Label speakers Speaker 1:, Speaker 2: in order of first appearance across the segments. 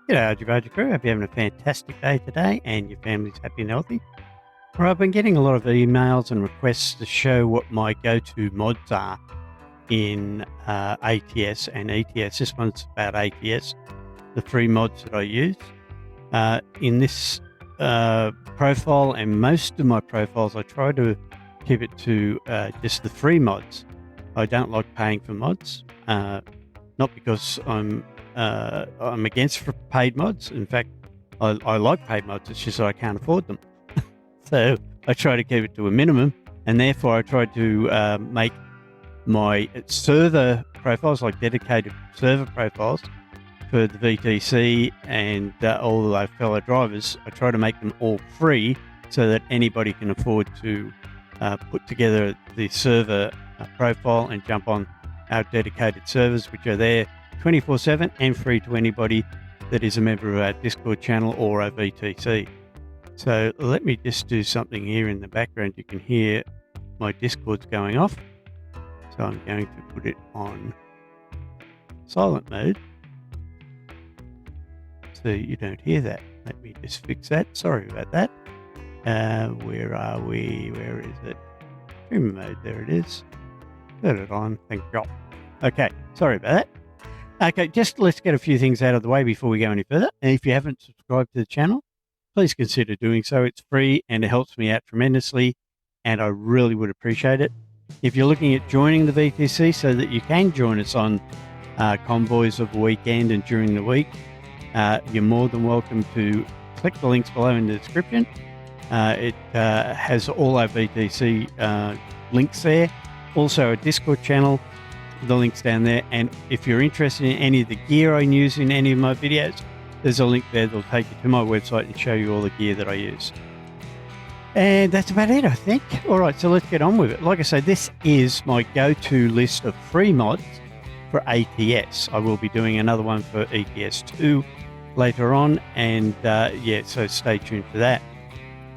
Speaker 1: G'day, Bargy crew. Hope you're having a fantastic day today and your family's happy and healthy. Well, I've been getting a lot of emails and requests to show what my go-to mods are in ATS and ETS. This one's about ATS, the free mods that I use. In this profile and most of my profiles, I try to keep it to just the free mods. I don't like paying for mods, not because I'm against paid mods. In fact, I like paid mods. It's just that I can't afford them. So I try to keep it to a minimum, and therefore I try to make my server profiles, like dedicated server profiles for the VTC and all our fellow drivers. I try to make them all free so that anybody can afford to put together the server profile and jump on our dedicated servers, which are there 24/7 and free to anybody that is a member of our Discord channel or our VTC. So let me just do something here in the background. You can hear my Discord's going off. So I'm going to put it on silent mode so you don't hear that. Let me just fix that. Sorry about that. Where are we? Where is it? Stream mode. There it is. Got it on. Thank God. Okay. Sorry about that. Okay, just let's get a few things out of the way before we go any further. And if you haven't subscribed to the channel, please consider doing so. It's free and it helps me out tremendously, and I really would appreciate it. If you're looking at joining the VTC so that you can join us on convoys of the weekend and during the week, you're more than welcome to click the links below in the description. It has all our VTC links there. Also a Discord channel, the links down there. And if you're interested in any of the gear I use in any of my videos, there's a link there that'll take you to my website and show you all the gear that I use. And that's about it, I think. All right, so let's get on with it. Like I say, this is my go-to list of free mods for ATS. I will be doing another one for ETS2 later on, and yeah, so stay tuned for that.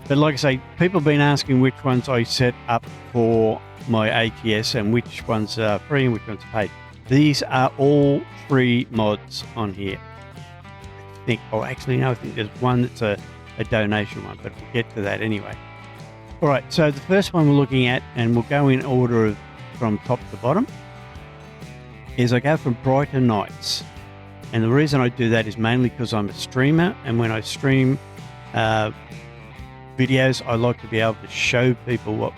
Speaker 1: But like I say, people have been asking which ones I set up for my ATS and which ones are free and which ones are paid. These are all free mods on here. I think there's one that's a donation one, but we'll get to that anyway. All right, so the first one we're looking at, and we'll go in order from top to bottom, is I go from brighter nights. And the reason I do that is mainly because I'm a streamer, and when I stream videos, I like to be able to show people what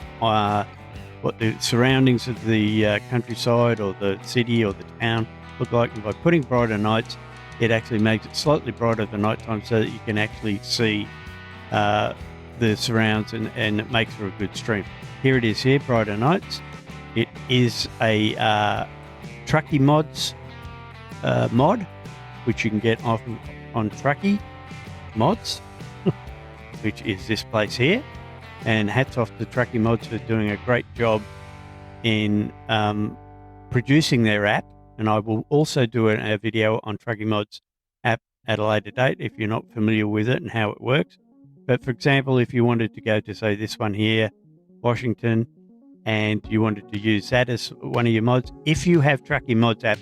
Speaker 1: the surroundings of the countryside or the city or the town look like. And by putting brighter nights, it actually makes it slightly brighter at night time so that you can actually see the surrounds, and it makes for a good stream. Here it is here, brighter nights. It is a Trucky Mods mod, which you can get often on Trucky Mods, which is this place here. And hats off to Trucky Mods for doing a great job in producing their app. And I will also do a video on Trucky Mods app at a later date if you're not familiar with it and how it works. But for example, if you wanted to go to, say, this one here, Washington, and you wanted to use that as one of your mods, if you have Trucky Mods app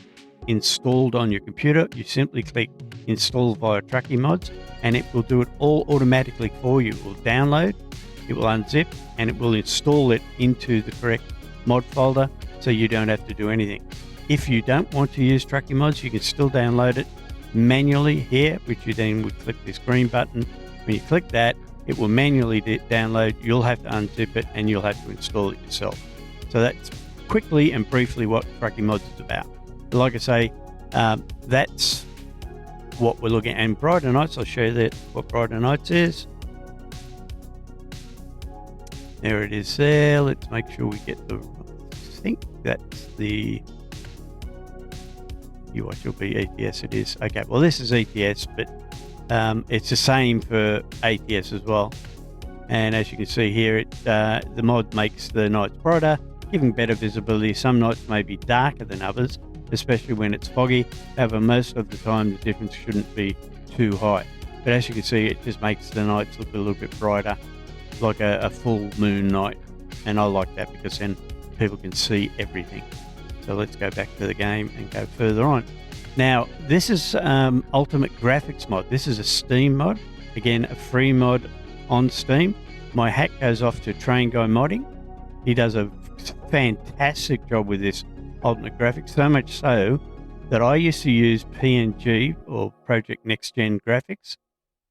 Speaker 1: installed on your computer, you simply click install via Trucky Mods, and it will do it all automatically for you. It will download, it will unzip, and it will install it into the correct mod folder, so you don't have to do anything. If you don't want to use Trucky Mods, you can still download it manually here, which you then would click this green button. When you click that, it will manually download. You'll have to unzip it, and you'll have to install it yourself. So that's quickly and briefly what Trucky Mods is about. But like I say, that's what we're looking at. And brighter nights, I'll show you what brighter nights is. There it is there. Let's make sure we get I think that's the, what will be ETS it is. Okay, well this is ETS, but it's the same for ATS as well. And as you can see here, the mod makes the nights brighter, giving better visibility. Some nights may be darker than others, especially when it's foggy. However, most of the time the difference shouldn't be too high. But as you can see, it just makes the nights look a little bit brighter, like a full moon night. And I like that because then people can see everything. So let's go back to the game and go further on. Now, this is Ultimate Graphics mod. This is a Steam mod. Again, a free mod on Steam. My hat goes off to Train Guy Modding. He does a fantastic job with this Ultimate Graphics, so much so that I used to use PNG or Project Next Gen Graphics,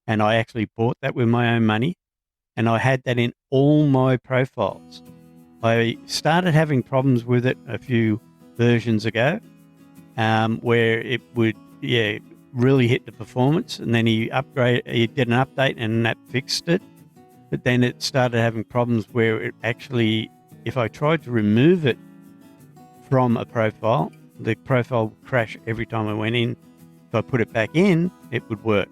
Speaker 1: and I actually bought that with my own money, and I had that in all my profiles. I started having problems with it a few versions ago, where it would really hit the performance, and then he did an update and that fixed it. But then it started having problems where it actually, if I tried to remove it from a profile, the profile would crash every time I went in. If I put it back in, it would work.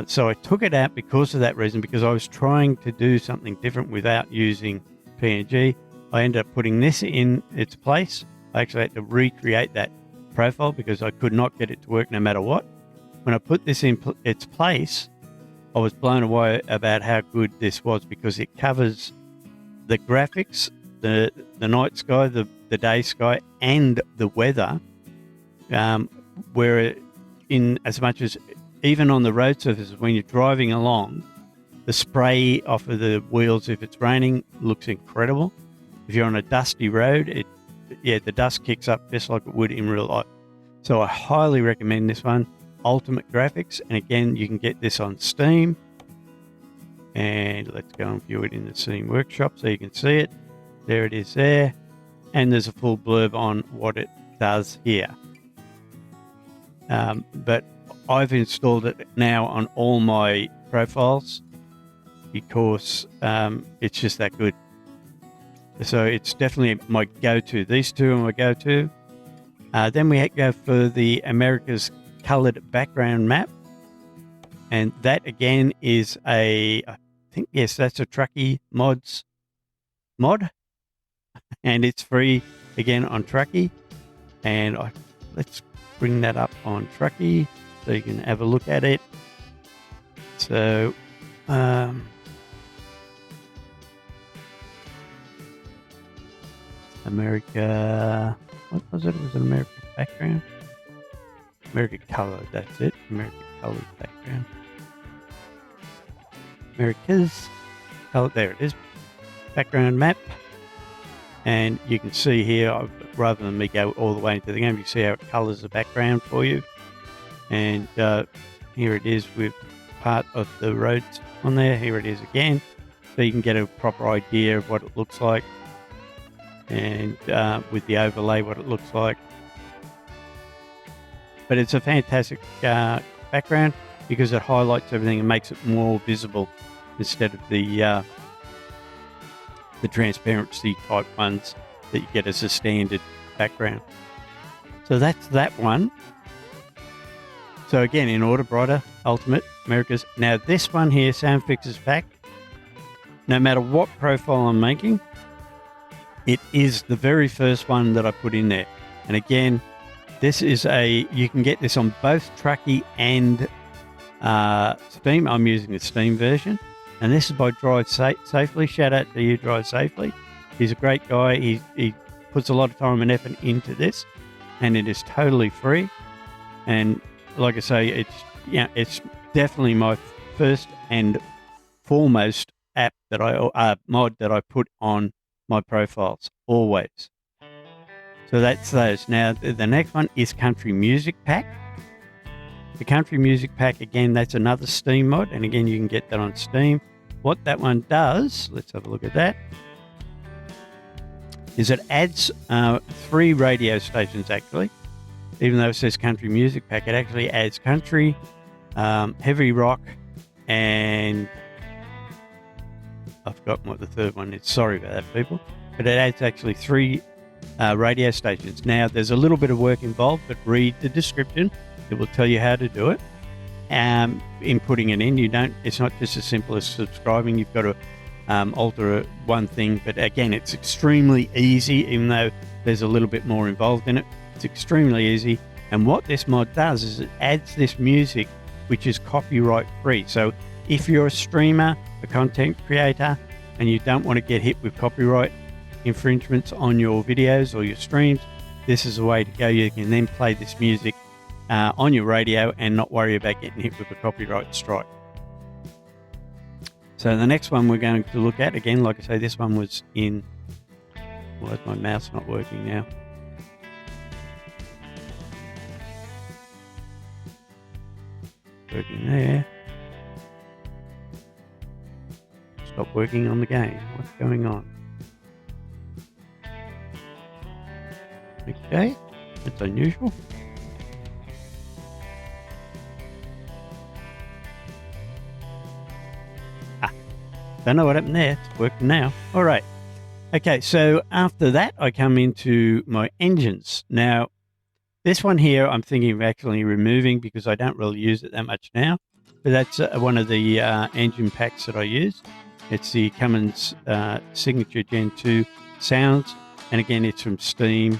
Speaker 1: So I took it out because of that reason, because I was trying to do something different without using PNG. I ended up putting this in its place. I actually had to recreate that profile because I could not get it to work no matter what. When I put this in its place, I was blown away about how good this was, because it covers the graphics, the night sky, the day sky, and the weather, where in as much as even on the road surfaces, when you're driving along, the spray off of the wheels, if it's raining, looks incredible. If you're on a dusty road, the dust kicks up just like it would in real life. So I highly recommend this one, Ultimate Graphics. And again, you can get this on Steam. And let's go and view it in the Steam Workshop so you can see it. There it is there. And there's a full blurb on what it does here. But I've installed it now on all my profiles because it's just that good. So it's definitely my go-to. These two are my go-to. Then we go for the America's Colored Background Map. And that again is that's a Trucky Mods mod. And it's free again on Trucky. And let's bring that up on Trucky so you can have a look at it. So America, what was it? It was an American background. American color, that's it. American colored background. America's color, there it is. Background map. And you can see here, rather than me go all the way into the game, you see how it colors the background for you. And here it is with part of the roads on there. Here it is again. So you can get a proper idea of what it looks like. And with the overlay, what it looks like. But it's a fantastic background because it highlights everything and makes it more visible instead of the transparency type ones that you get as a standard background. So that's that one. So again, in order, brighter, ultimate, America's. Now this one here, Sound Fixes Pack, no matter what profile I'm making, it is the very first one that I put in there. And again, this is you can get this on both Trucky and Steam. I'm using the Steam version. And this is by Drive Safely. Shout out to you, Drive Safely. He's a great guy. He puts a lot of time and effort into this. And it is totally free. And like I say, it's definitely my first and foremost app that mod that I put on my profiles, always. So that's those. Now, the next one is Country Music Pack. The Country Music Pack, again, that's another Steam mod. And again, you can get that on Steam. What that one does, let's have a look at that, is it adds 3 radio stations, actually. Even though it says Country Music Pack, it actually adds country, heavy rock, and I've forgotten what the third one is. Sorry about that, people. But it adds actually 3 radio stations. Now, there's a little bit of work involved, but read the description. It will tell you how to do it. In putting it in, it's not just as simple as subscribing. You've got to alter one thing. But again, it's extremely easy, even though there's a little bit more involved in it. It's extremely easy. And what this mod does is it adds this music, which is copyright free. So if you're a streamer, a content creator, and you don't want to get hit with copyright infringements on your videos or your streams, this is the way to go. You can then play this music on your radio and not worry about getting hit with a copyright strike. So the next one we're going to look at, again, like I say, this one was in, why is my mouse not working now? Working there. Stop working on the game. What's going on? Okay, that's unusual. Don't know what happened there. It's working now. All right. Okay, so after that, I come into my engines. Now, this one here, I'm thinking of actually removing because I don't really use it that much now. But that's one of the engine packs that I use. It's the Cummins Signature Gen 2 sounds. And again, it's from Steam.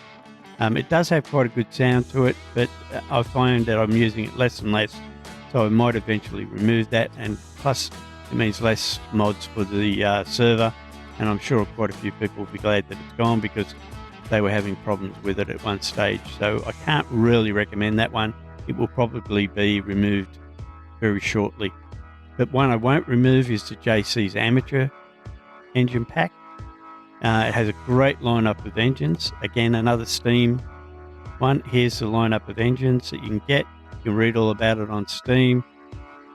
Speaker 1: It does have quite a good sound to it, but I find that I'm using it less and less. So I might eventually remove that. And plus, it means less mods for the server. And I'm sure quite a few people will be glad that it's gone because they were having problems with it at one stage. So I can't really recommend that one. It will probably be removed very shortly. But one I won't remove is the JC's Amateur engine pack. It has a great lineup of engines. Again, another Steam one. Here's the lineup of engines that you can get. You can read all about it on Steam.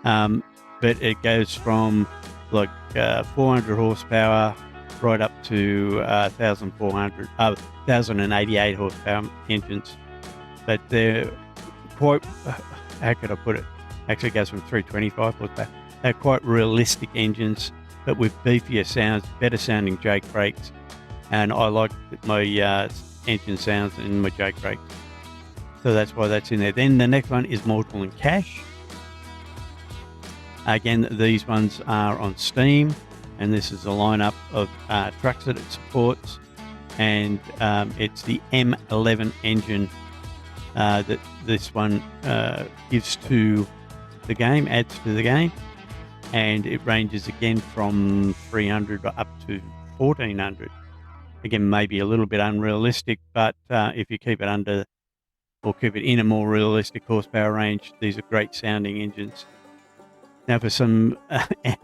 Speaker 1: But it goes from like 400 horsepower right up to 1,088 horsepower engines. But they're quite, how could I put it? Actually, it goes from 325 horsepower. They're quite realistic engines, but with beefier sounds, better sounding Jake brakes. And I like my engine sounds in my Jake brakes. So that's why that's in there. Then the next one is Mortal and Cash. Again, these ones are on Steam, and this is a lineup of trucks that it supports. And it's the M11 engine that this one gives to the game, adds to the game. And it ranges again from 300 up to 1400. Again, maybe a little bit unrealistic, but if you keep it under or keep it in a more realistic horsepower range, these are great sounding engines. Now for some,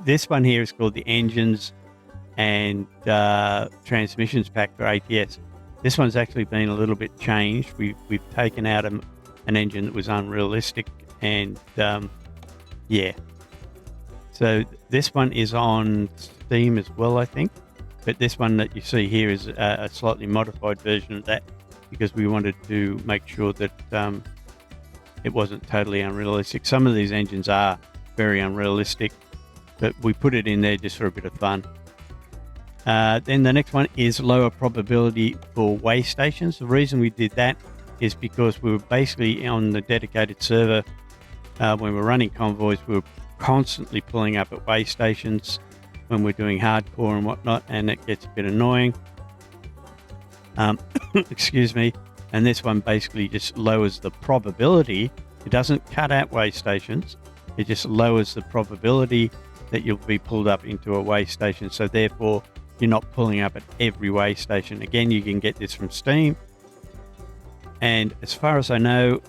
Speaker 1: this one here is called the Engines and Transmissions Pack for ATS. This one's actually been a little bit changed. We've taken out an engine that was unrealistic, and yeah. So this one is on Steam as well, I think. But this one that you see here is a slightly modified version of that because we wanted to make sure that it wasn't totally unrealistic. Some of these engines are very unrealistic, but we put it in there just for a bit of fun. Then the next one is lower probability for way stations. The reason we did that is because we were basically on the dedicated server when we were running convoys. We were constantly pulling up at way stations when we're doing hardcore and whatnot, and it gets a bit annoying. Excuse me. And this one basically just lowers the probability. It doesn't cut out way stations. It just lowers the probability that you'll be pulled up into a way station. So therefore, you're not pulling up at every way station. Again, you can get this from Steam. And as far as I know,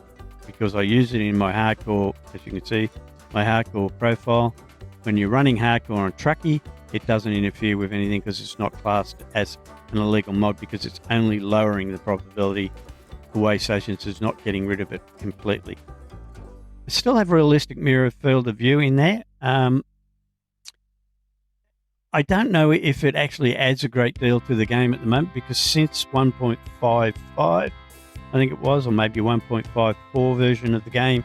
Speaker 1: because I use it in my hardcore, as you can see, my hardcore profile, when you're running hardcore on Trucky, it doesn't interfere with anything because it's not classed as an illegal mod because it's only lowering the probability for way stations. It's not getting rid of it completely. I still have realistic mirror field of view in there. I don't know if it actually adds a great deal to the game at the moment because since 1.55, I think it was, or maybe 1.54 version of the game,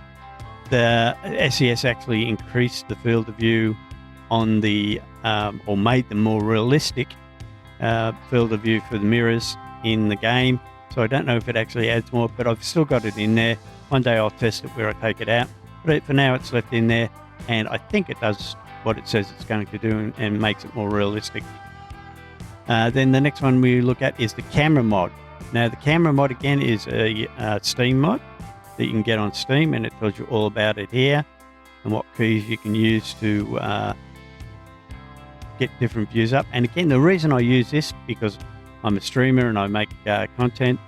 Speaker 1: the SES actually increased the field of view on the, or made them more realistic field of view for the mirrors in the game. So I don't know if it actually adds more, but I've still got it in there. One day I'll test it where I take it out. But for now it's left in there, and I think it does what it says it's going to do and makes it more realistic. Then the next one we look at is the camera mod. Now the camera mod again is a Steam mod that you can get on Steam, and it tells you all about it here and what keys you can use to get different views up. And again, the reason I use this because I'm a streamer and I make content,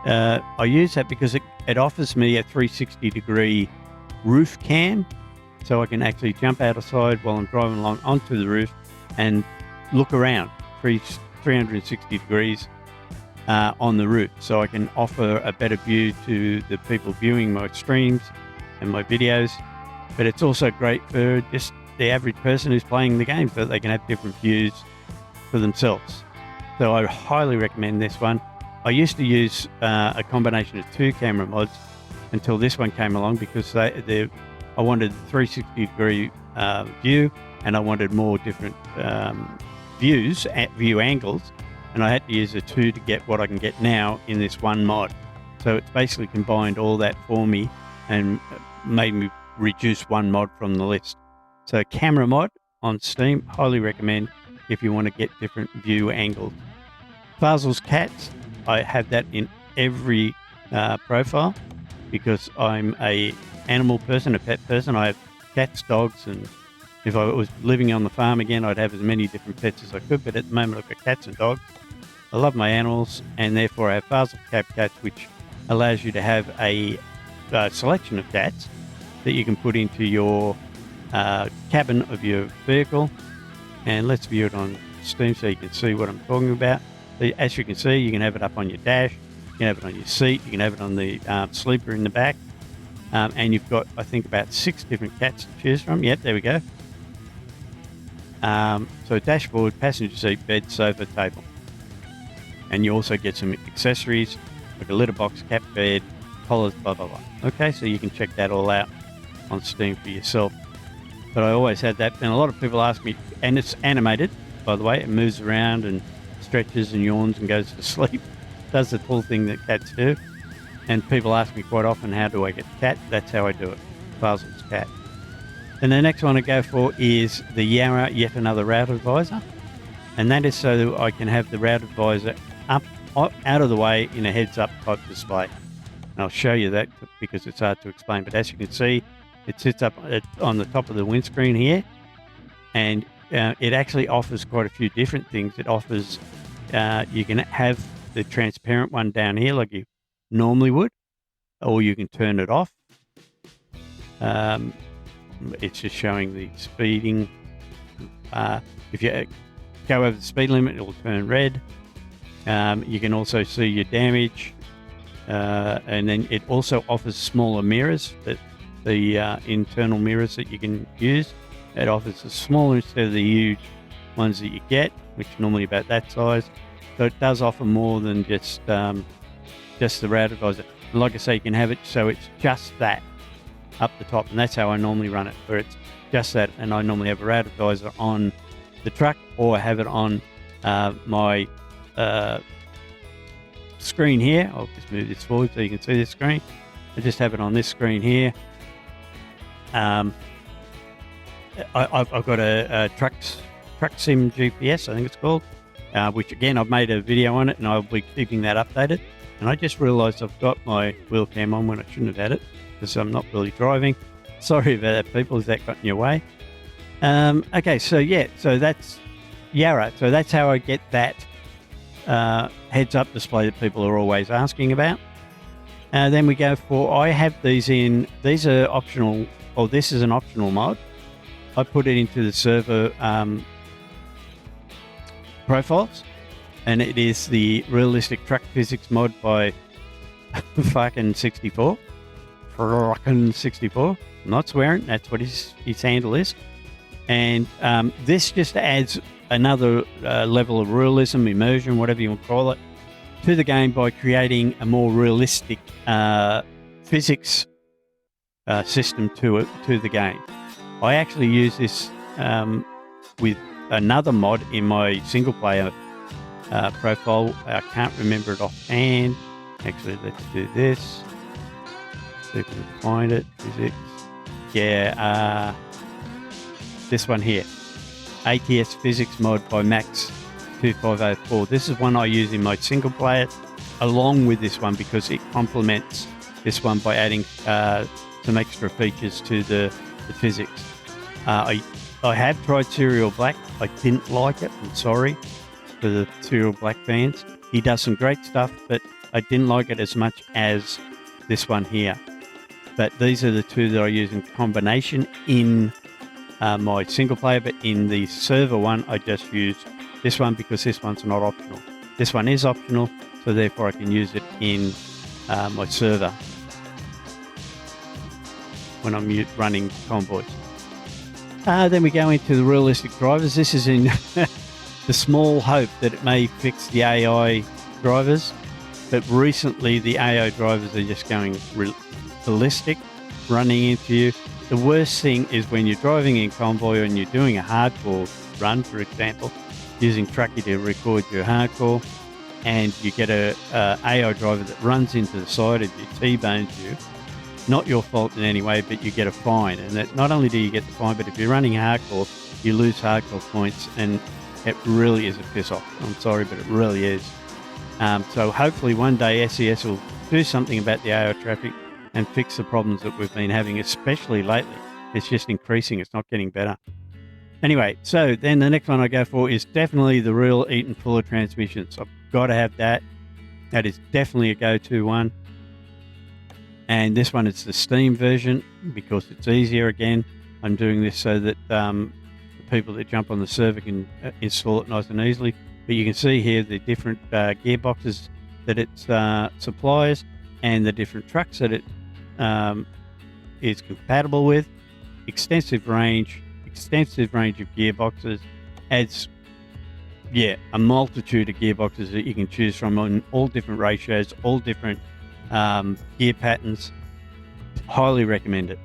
Speaker 1: I use that because it offers me a 360-degree roof cam, so I can actually jump outside while I'm driving along onto the roof and look around 360 degrees on the roof, so I can offer a better view to the people viewing my streams and my videos. But it's also great for just the average person who's playing the game, so that they can have different views for themselves. So I highly recommend this one. I used to use a combination of 2 camera mods until this one came along, because I wanted 360 degree view, and I wanted more different view angles, and I had to use a 2 to get what I can get now in this one mod. So it's basically combined all that for me and made me reduce one mod from the list. So camera mod on Steam, highly recommend if you want to get different view angles. Fazel's cats, I have that in every profile, because I'm a animal person, a pet person. I have cats, dogs, and if I was living on the farm again, I'd have as many different pets as I could, but at the moment I've got cats and dogs. I love my animals, and therefore I have Fazel cats, which allows you to have a selection of cats that you can put into your cabin of your vehicle. And let's view it on Steam so you can see what I'm talking about. As you can see, you can have it up on your dash, you can have it on your seat, you can have it on the sleeper in the back, and you've got, I think, about 6 different cats to choose from. Yep, there we go. So dashboard, passenger seat, bed, sofa, table. And you also get some accessories like a litter box, cat bed, collars, blah, blah, blah. Okay, so you can check that all out on Steam for yourself. But I always had that, and a lot of people ask me, and it's animated, by the way. It moves around and stretches and yawns and goes to sleep. Does the full thing that cats do. And people ask me quite often, how do I get the cat? That's how I do it. Fazel's cat. And the next one I go for is the Yara, yet another route advisor. And that is so that I can have the route advisor up out of the way in a heads-up type display. And I'll show you that because it's hard to explain. But as you can see, it sits up on the top of the windscreen here. And it actually offers quite a few different things. It offers, you can have the transparent one down here like you normally would, or you can turn it off. It's just showing the speeding. If you go over the speed limit, it will turn red. You can also see your damage, and then it also offers smaller mirrors, that the internal mirrors that you can use. It offers the smaller instead of the huge ones that you get, which are normally about that size. So it does offer more than just the route advisor. And like I say, you can have it so it's just that up the top, and that's how I normally run it, where it's just that, and I normally have a route advisor on the truck, or have it on my screen here. I'll just move this forward so you can see this screen. I just have it on this screen here. I've got a truck sim GPS, I think it's called, which again I've made a video on it, and I'll be keeping that updated. And I just realised I've got my wheel cam on when I shouldn't have had it, because I'm not really driving. Sorry about that, people. Is that got in your way? Okay, so yeah, so that's Yara. So that's how I get that heads-up display that people are always asking about. Then we go for, I have these in, these are optional, or this is an optional mod. I put it into the server profiles, and it is the realistic truck physics mod by fucking 64. Fucking 64. I'm not swearing, that's what his handle is. And this just adds another level of realism, immersion, whatever you want to call it, to the game by creating a more realistic physics system to the game. I actually use this with another mod in my single player profile. I can't remember it offhand. Actually, let's do this. See if we can find it. Physics. Yeah, this one here. ATS Physics mod by Max2504. This is one I use in my single player along with this one, because it complements this one by adding some extra features to the physics. I have tried Serial Black. I didn't like it. I'm sorry for the Serial Black fans. He does some great stuff, but I didn't like it as much as this one here. But these are the two that I use in combination in my single player, but in the server one, I just use this one because this one's not optional. This one is optional, so therefore I can use it in my server when I'm running convoys. Then we go into the realistic drivers. This is in the small hope that it may fix the AI drivers, but recently the AI drivers are just going ballistic, running into you. The worst thing is when you're driving in convoy and you're doing a hardcore run, for example, using Trucky to record your hardcore, and you get a AI driver that runs into the side of you, T-bones you. Not your fault in any way, but you get a fine. And that not only do you get the fine, but if you're running hardcore, you lose hardcore points, and it really is a piss off. I'm sorry, but it really is. So hopefully one day SES will do something about the AI traffic and fix the problems that we've been having, especially lately. It's just increasing. It's not getting better. Anyway, so then the next one I go for is definitely the real Eaton Fuller transmissions. I've got to have that. That is definitely a go-to one. And this one is the Steam version because it's easier. Again, I'm doing this so that the people that jump on the server can install it nice and easily. But you can see here the different gearboxes that it supplies and the different trucks that it is compatible with. Extensive range of gearboxes. Adds, a multitude of gearboxes that you can choose from on all different ratios, all different gear patterns. Highly recommend it.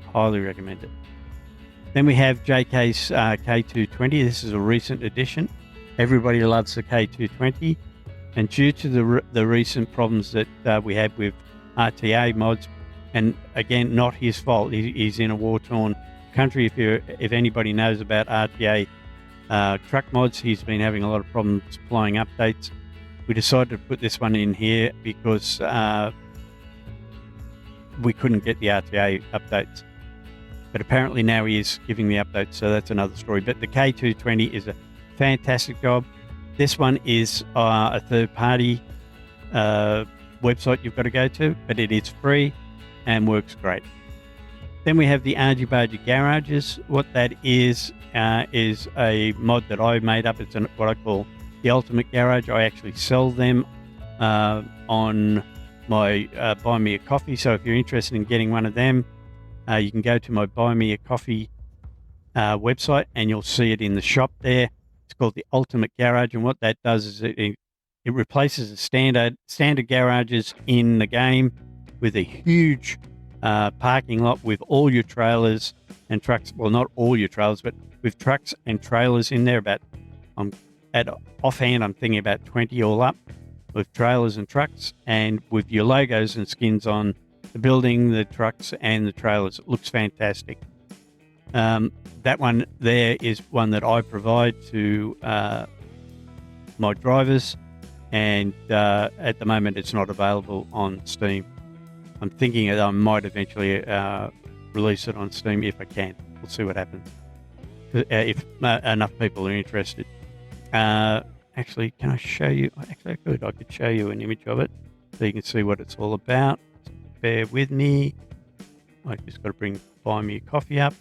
Speaker 1: Then we have JK's K220. This is a recent addition. Everybody loves the K220, and due to the recent problems that we had with RTA mods, and again, not his fault. He's in a war-torn country. If anybody knows about RTA truck mods, he's been having a lot of problems supplying updates. We decided to put this one in here because we couldn't get the RTA updates. But apparently now he is giving the updates, so that's another story. But the K220 is a fantastic job. This one is a third-party website you've got to go to, but it is free and works great. Then we have the Bargy garages. What that is a mod that I made up. It's what I call the Ultimate Garage. I actually sell them on my Buy Me a Coffee. So if you're interested in getting one of them, you can go to my Buy Me a Coffee website and you'll see it in the shop there. It's called the Ultimate Garage, and what that does is it replaces the standard garages in the game with a huge parking lot with all your trailers and trucks. Well, not all your trailers, but with trucks and trailers in there. Offhand, I'm thinking about 20 all up, with trailers and trucks, and with your logos and skins on the building, the trucks and the trailers. It looks fantastic. That one there is one that I provide to my drivers, and at the moment it's not available on Steam. I'm thinking that I might eventually release it on Steam if I can. We'll see what happens. If enough people are interested. Actually, can I show you? Actually, I could show you an image of it so you can see what it's all about. Bear with me. I just got to bring Buy Me a Coffee up.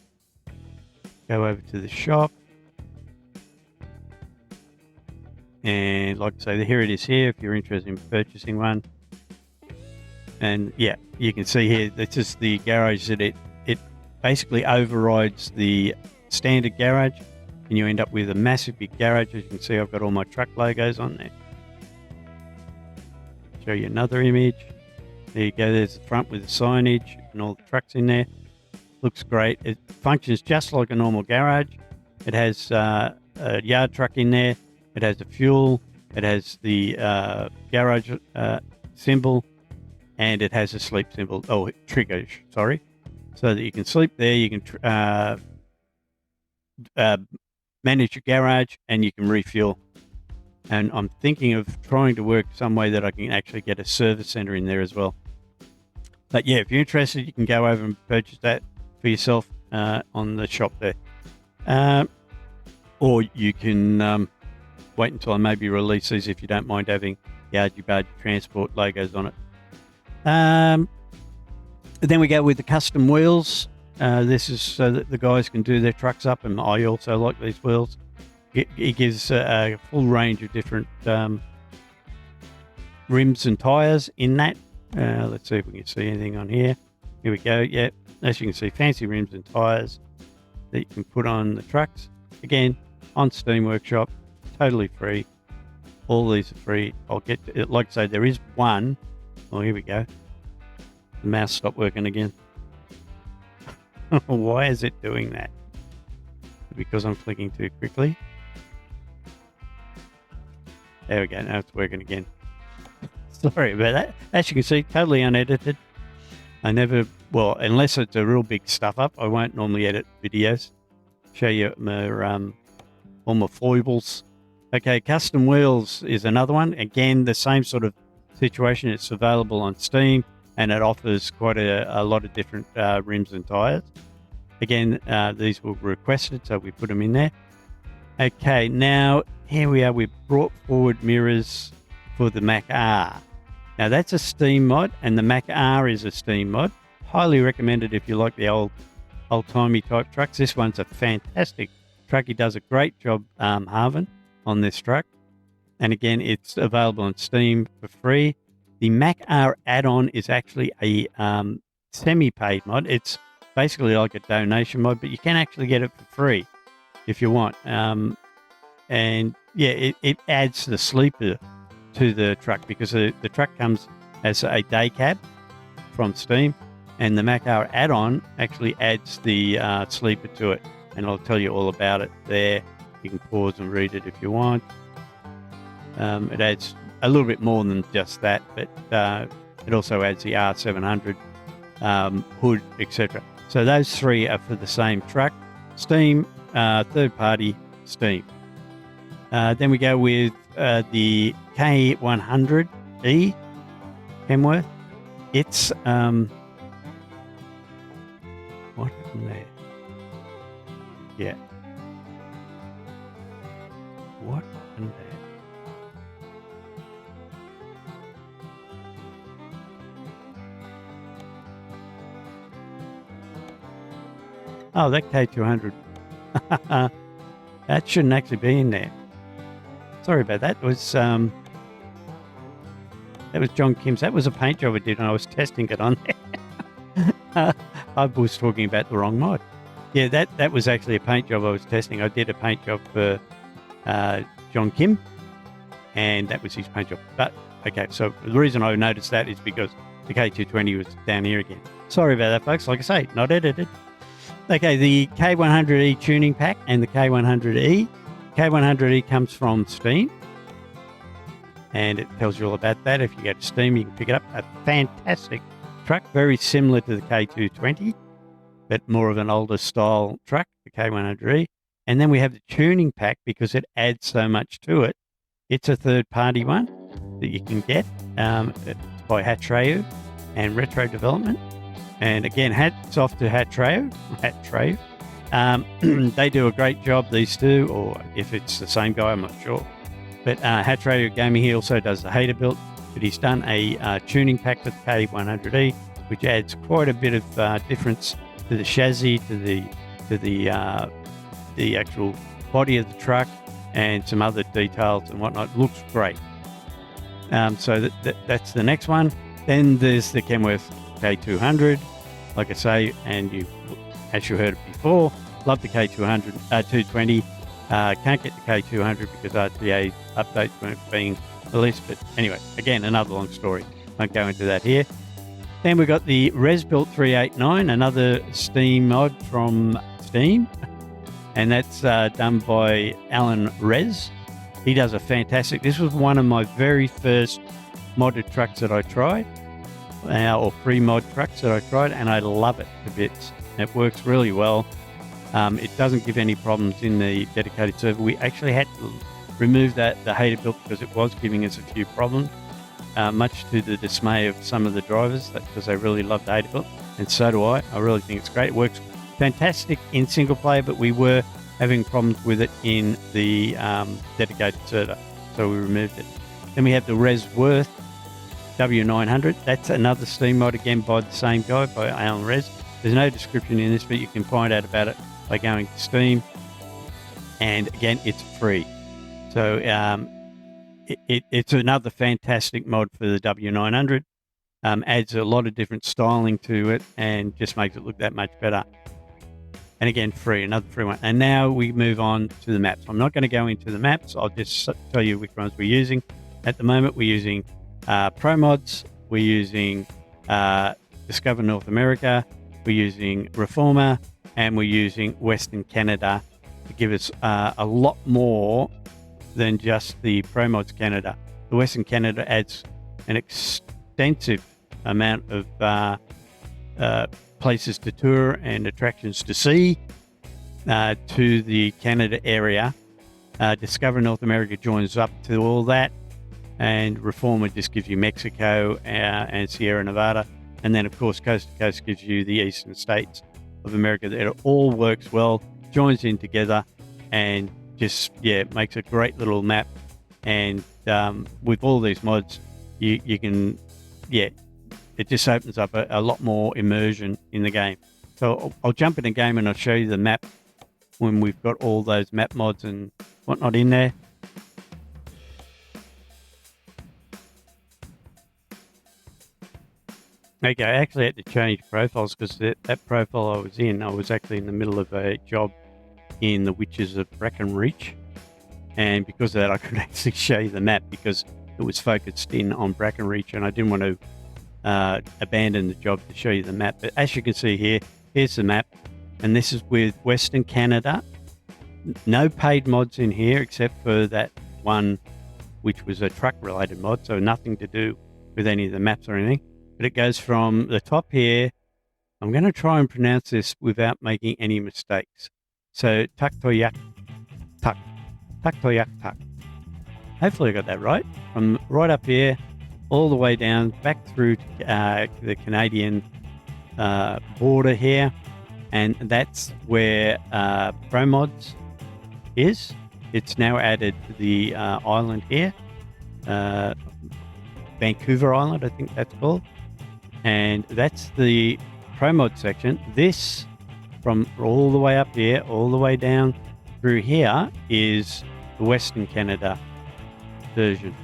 Speaker 1: Go over to the shop. And like I say, here it is here if you're interested in purchasing one. And yeah, you can see here, this is the garage that it basically overrides the standard garage, and you end up with a massive big garage. As you can see, I've got all my truck logos on there. Show you another image. There you go, there's the front with the signage and all the trucks in there. Looks great. It functions just like a normal garage. It has a yard truck in there. It has the fuel. It has the garage symbol. And it has a sleep symbol, trigger, sorry. So that you can sleep there, you can manage your garage, and you can refuel. And I'm thinking of trying to work some way that I can actually get a service center in there as well. But yeah, if you're interested, you can go over and purchase that for yourself on the shop there. Or you can wait until I maybe release these if you don't mind having Bargy Transport logos on it. Then we go with the custom wheels. This is so that the guys can do their trucks up, and I also like these wheels. It gives a full range of different rims and tyres in that. Let's see if we can see anything on here. Here we go. Yeah, as you can see, fancy rims and tyres that you can put on the trucks. Again, on Steam Workshop, totally free. All these are free. I'll get to it. Like I say, there is one. Oh, here we go. The mouse stopped working again. Why is it doing that? Because I'm clicking too quickly. There we go. Now it's working again. Sorry about that. As you can see, totally unedited. I never, well, unless it's a real big stuff up, I won't normally edit videos. Show you my, all my foibles. Okay, custom wheels is another one. Again, the same sort of situation. It's available on Steam, and it offers quite a lot of different rims and tyres. Again, these were requested, so we put them in there. Okay, now here we are. We've brought forward mirrors for the Mac R. Now that's a Steam mod, and the Mac R is a Steam mod. Highly recommended if you like the old-timey type trucks. This one's a fantastic truck. He does a great job halving on this truck. And again, it's available on Steam for free. The Mac R add-on is actually a semi-paid mod. It's basically like a donation mod, but you can actually get it for free if you want. And yeah, it adds the sleeper to the truck, because the truck comes as a day cab from Steam, and the Mac R add-on actually adds the sleeper to it, and I'll tell you all about it there. You can pause and read it if you want. It adds a little bit more than just that, but it also adds the R700 hood, etc. So those three are for the same truck. Steam, third party Steam. Then we go with the K100E Kenworth. It's what happened there? Yeah. What happened there? Oh, that K200. That shouldn't actually be in there. Sorry about that. It was that was John Kim's. That was a paint job I did, and I was testing it on there. I was talking about the wrong mod. Yeah, that was actually a paint job I was testing. I did a paint job for John Kim, and that was his paint job. But okay, so the reason I noticed that is because the K220 was down here again. Sorry about that, folks. Like I say, not edited. Okay, the K100E tuning pack and the K100E. K100E comes from Steam, and it tells you all about that. If you go to Steam, you can pick it up. A fantastic truck, very similar to the K220, but more of an older style truck, the K100E. And then we have the tuning pack, because it adds so much to it. It's a third-party one that you can get. It's by Hatreu and Retro Development. And again, hats off to Hatreu. They do a great job, these two, or if it's the same guy, I'm not sure. But Hatreu Gaming, he also does the hater build, but he's done a tuning pack for the K100E, which adds quite a bit of difference to the chassis, to the actual body of the truck, and some other details and whatnot. Looks great. So that's the next one. Then there's the Kenworth K200, like I say, and as you heard it before, love the K200, 220. Can't get the K200 because RTA updates weren't being released. But anyway, again, another long story. Won't go into that here. Then we've got the ResBuilt 389, another Steam mod from Steam, and that's done by Alan Res. He does a fantastic. This was one of my very first modded trucks that I tried. Or free mod trucks that I tried, and I love it to bits. It works really well. It doesn't give any problems in the dedicated server. We actually had to remove the hater built because it was giving us a few problems, much to the dismay of some of the drivers, because they really love the hater built, and so do I. I really think it's great. It works fantastic in single player, but we were having problems with it in the dedicated server, so we removed it. Then we have the Resworth W900. That's another Steam mod, again by the same guy, by Alan Res. There's no description in this, but you can find out about it by going to Steam. And again, it's free. So it's another fantastic mod for the W900. Adds a lot of different styling to it and just makes it look that much better. And again, free, another free one. And now we move on to the maps. I'm not going to go into the maps. I'll just tell you which ones we're using. At the moment, we're using Pro Mods. We're using Discover North America. We're using Reformer. And we're using Western Canada to give us a lot more than just the Pro Mods Canada. The Western Canada adds an extensive amount of places to tour and attractions to see to the Canada area. Discover North America joins up to all that, and Reformer just gives you Mexico and Sierra Nevada, and then of course Coast to Coast gives you the eastern states of America. It all works well, joins in together, and just makes a great little map. And with all these mods, you can it just opens up a lot more immersion in the game. So I'll jump in a game and I'll show you the map when we've got all those map mods and whatnot in there. Okay, I actually had to change profiles because that profile I was actually in the middle of a job in the Witches of Brackenreach. And because of that, I couldn't actually show you the map because it was focused in on Brackenreach, and I didn't want to abandon the job to show you the map. But as you can see here, here's the map, and this is with Western Canada. No paid mods in here except for that one which was a truck related mod, so nothing to do with any of the maps or anything. But it goes from the top here. I'm going to try and pronounce this without making any mistakes. So Tuktoyak Tuk. Tuktoyak Tuk. Hopefully I got that right. From right up here all the way down back through to the Canadian border here, and that's where Pro Mods is. It's now added to the island here, Vancouver Island, I think that's called, and that's the Pro Mod section. This, from all the way up here, all the way down through here, is the Western Canada version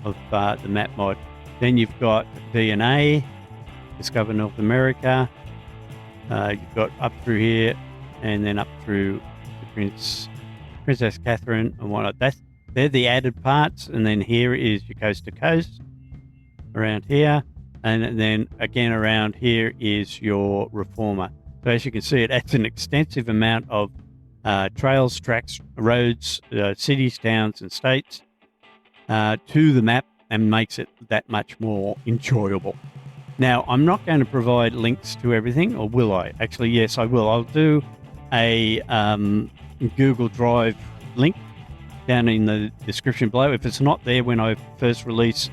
Speaker 1: of the map mod. Then you've got DNA, Discover North America. You've got up through here, and then up through the Princess Catherine and whatnot. They're the added parts, and then here is your Coast to Coast around here, and then again around here is your Reformer. So as you can see, it adds an extensive amount of trails, tracks, roads, cities, towns, and states to the map, and makes it that much more enjoyable. Now, I'm not going to provide links to everything, or will I? Actually, yes, I will. I'll do a Google Drive link down in the description below. If it's not there when I first release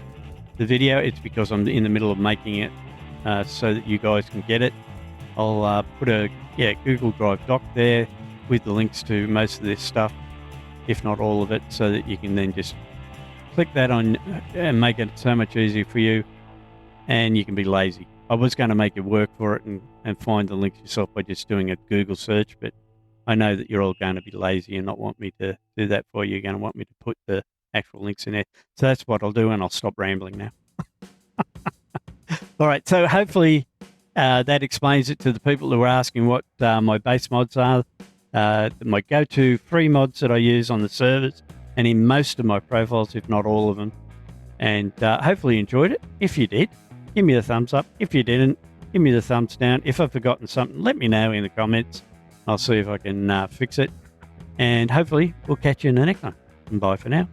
Speaker 1: the video, it's because I'm in the middle of making it so that you guys can get it. I'll put a Google Drive doc there with the links to most of this stuff, if not all of it, so that you can then just click that on and make it so much easier for you, and you can be lazy. I was going to make you work for it and find the links yourself by just doing a Google search, but I know that you're all going to be lazy and not want me to do that for you. You're going to want me to put the actual links in there. So that's what I'll do, and I'll stop rambling now. All right, so hopefully that explains it to the people who are asking what my base mods are. My go-to free mods that I use on the servers and in most of my profiles, if not all of them. And hopefully you enjoyed it. If you did, give me a thumbs up. If you didn't, give me the thumbs down. If I've forgotten something, let me know in the comments. I'll see if I can fix it. And hopefully we'll catch you in the next one. And bye for now.